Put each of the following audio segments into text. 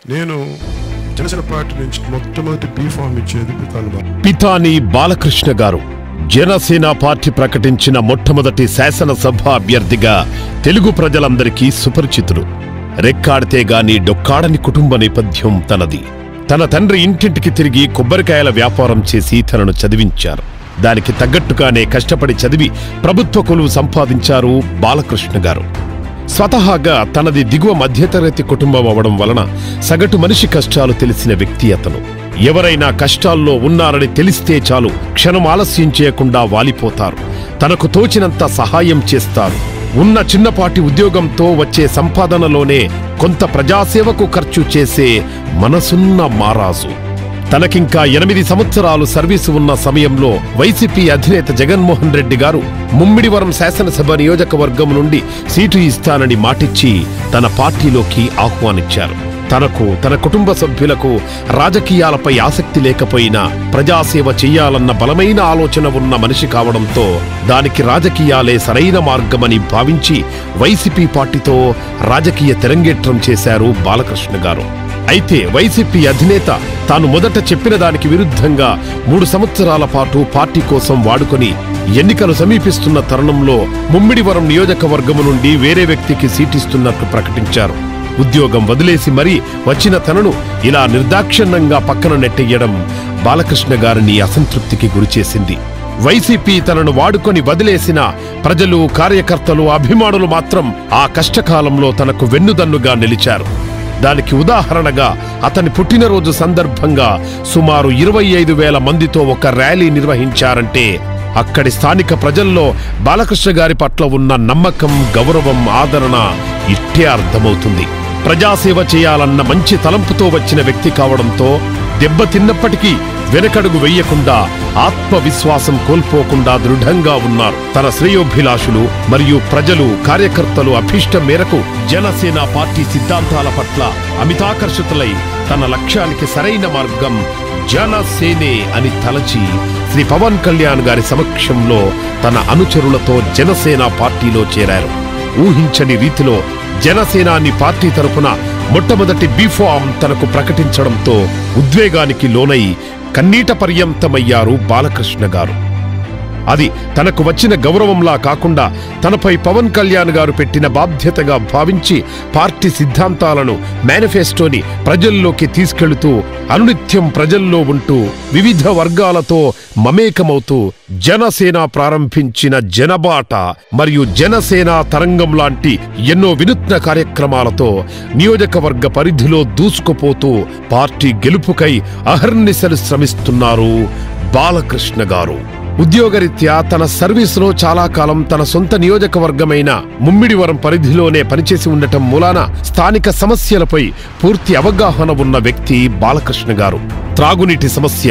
నేను జనసేన పార్టీ నుంచి మొట్టమొదటి బీఫామ్ ఇచ్చేది పితాని బాలకృష్ణ గారు జనసేన పార్టీ ప్రకటించిన మొట్టమొదటి శాసనసభ అభ్యర్థిగా తెలుగు ప్రజలందరికీ సుపరిచితుడు. రెక్కాడితే గాని డొక్కాడని కుటుంబ నేపథ్యం తనది. తన తండ్రి ఇంటింటికి తిరిగి కొబ్బరికాయల వ్యాపారం చేసి తనను చదివించారు. దానికి తగ్గట్టుగానే కష్టపడి చదివి ప్రభుత్వ కొలువు సంపాదించారు బాలకృష్ణ గారు. స్వతహాగా తనది దిగువ మధ్యతరగతి కుటుంబం అవడం వలన సగటు మనిషి కష్టాలు తెలిసిన వ్యక్తి అతను. ఎవరైనా కష్టాల్లో ఉన్నారని తెలిస్తే చాలు క్షణం ఆలస్యం చేయకుండా వాలిపోతారు. తనకు తోచినంత సహాయం చేస్తారు. ఉన్న చిన్నపాటి ఉద్యోగంతో వచ్చే సంపాదనలోనే కొంత ప్రజాసేవకు ఖర్చు చేసే మనసున్న మారాజు. తనకింకా 8 సంవత్సరాలు సర్వీసు ఉన్న సమయంలో వైసీపీ అధినేత జగన్మోహన్ రెడ్డి గారు ముమ్మిడివరం శాసనసభ నియోజకవర్గం నుండి సీటు ఇస్తానని మాటిచ్చి తన పార్టీలోకి ఆహ్వానించారు. తనకు తన కుటుంబ సభ్యులకు రాజకీయాలపై ఆసక్తి లేకపోయినా ప్రజాసేవ చెయ్యాలన్న బలమైన ఆలోచన ఉన్న మనిషి కావడంతో దానికి రాజకీయాలే సరైన మార్గమని భావించి వైసీపీ పార్టీతో రాజకీయ తెరంగేట్రం చేశారు బాలకృష్ణ గారు. అయితే వైసీపీ అధినేత తాను మొదట చెప్పిన దానికి విరుద్ధంగా 3 సంవత్సరాల పాటు పార్టీ కోసం వాడుకొని ఎన్నికలు సమీపిస్తున్న తరుణంలో ముమ్మిడివరం నియోజకవర్గము నుండి వేరే వ్యక్తికి సీటిస్తున్నట్లు ప్రకటించారు. ఉద్యోగం వదిలేసి మరీ వచ్చిన తనను ఇలా నిర్దాక్షిణ్యంగా పక్కన నెట్టేయడం బాలకృష్ణ గారిని అసంతృప్తికి గురిచేసింది. వైసీపీ తనను వాడుకొని వదిలేసిన ప్రజలు, కార్యకర్తలు, అభిమానులు మాత్రం ఆ కష్టకాలంలో తనకు వెన్నుదన్నుగా నిలిచారు. దానికి ఉదాహరణగా అతని పుట్టినరోజు సందర్భంగా సుమారు 25,000 మందితో ఒక ర్యాలీ నిర్వహించారంటే అక్కడి స్థానిక ప్రజల్లో బాలకృష్ణ గారి పట్ల ఉన్న నమ్మకం, గౌరవం, ఆదరణ ఇట్టే అర్థమవుతుంది. ప్రజాసేవ చేయాలన్న మంచి తలంపుతో వచ్చిన వ్యక్తి కావడంతో దెబ్బతిన్నప్పటికీ వెనకడుగు వెయ్యకుండా, ఆత్మవిశ్వాసం కోల్పోకుండా దృఢంగా ఉన్నారు. తన శ్రేయోభిలాషులు మరియు ప్రజలు, కార్యకర్తలు అభీష్టం మేరకు జనసేన పార్టీ సిద్ధాంతాల పట్ల అమితాకర్షితులై తన లక్ష్యానికి సరైన మార్గం జనసేనే అని తలచి శ్రీ పవన్ కళ్యాణ్ గారి సమక్షంలో తన అనుచరులతో జనసేన పార్టీలో చేరారు. ఊహించని రీతిలో జనసేనాని పార్టీ తరపున మొట్టమొదటి బీఫామ్ తనకు ప్రకటించడంతో ఉద్వేగానికి లోనై కన్నీట పర్యంతమయ్యారు బాలకృష్ణ గారు. అది తనకు వచ్చిన గౌరవంలా కాకుండా తనపై పవన్ కళ్యాణ్ గారు పెట్టిన బాధ్యతగా భావించి పార్టీ సిద్ధాంతాలను, మేనిఫెస్టోని ప్రజల్లోకి తీసుకెళుతూ అనునిత్యం ప్రజల్లో ఉంటూ వివిధ వర్గాలతో మమేకమవుతూ జనసేన ప్రారంభించిన జనబాట మరియు జనసేన తరంగం లాంటి ఎన్నో వినూత్న కార్యక్రమాలతో నియోజకవర్గ పరిధిలో దూసుకుపోతూ పార్టీ గెలుపుకై అహర్నిశలు శ్రమిస్తున్నారు బాలకృష్ణ గారు. ఉద్యోగరీత్యా తన సర్వీసులో చాలా కాలం తన సొంత నియోజకవర్గమైన ముమ్మిడివరం పరిధిలోనే పనిచేసి ఉండటం మూలాన స్థానిక సమస్యలపై పూర్తి అవగాహన ఉన్న వ్యక్తి బాలకృష్ణ గారు. త్రాగునీటి సమస్య,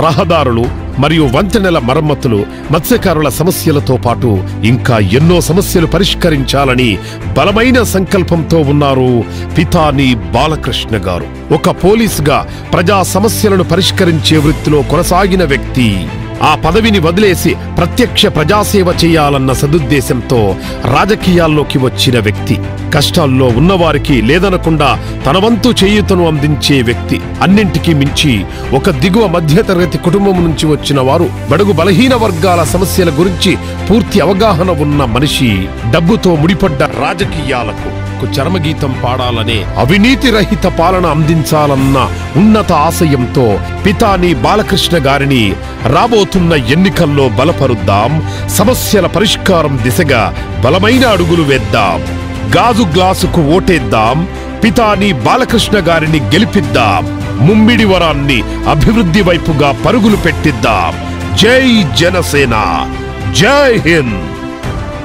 రహదారులు మరియు వంతెనల మరమ్మతులు, మత్స్యకారుల సమస్యలతో పాటు ఇంకా ఎన్నో సమస్యలు పరిష్కరించాలని బలమైన సంకల్పంతో ఉన్నారు పితాని బాలకృష్ణ గారు. ఒక పోలీసుగా ప్రజా సమస్యలను పరిష్కరించే వృత్తిలో కొనసాగిన వ్యక్తి. ఆ పదవిని వదిలేసి ప్రత్యక్ష ప్రజాసేవ చేయాలన్న సదుద్దేశంతో రాజకీయాల్లోకి వచ్చిన వ్యక్తి. కష్టాల్లో ఉన్నవారికి లేదనకుండా తన వంతు చేయూతను అందించే వ్యక్తి. అన్నింటికీ మించి ఒక దిగువ మధ్యతరగతి కుటుంబం నుంచి వచ్చిన వారు బడుగు బలహీన వర్గాల సమస్యల గురించి పూర్తి అవగాహన ఉన్న మనిషి. డబ్బుతో ముడిపడ్డ రాజకీయాలకు చరమగీతం పాడాలనే, అవినీతి రహిత పాలన అందించాలన్న ఉన్నత ఆశయంతో పితాని బాలకృష్ణ గారిని రాబోతున్న ఎన్నికల్లో బలపరుద్దాం. సమస్యల పరిష్కారం దిశగా బలమైన అడుగులు వేద్దాం. గాజు గ్లాసుకు ఓటేద్దాం. పితాని బాలకృష్ణ గారిని గెలిపిద్దాం. ముమ్మిడివరాన్ని అభివృద్ధి వైపుగా పరుగులు పెట్టిద్దాం. జై జనసేన, జై హింద్.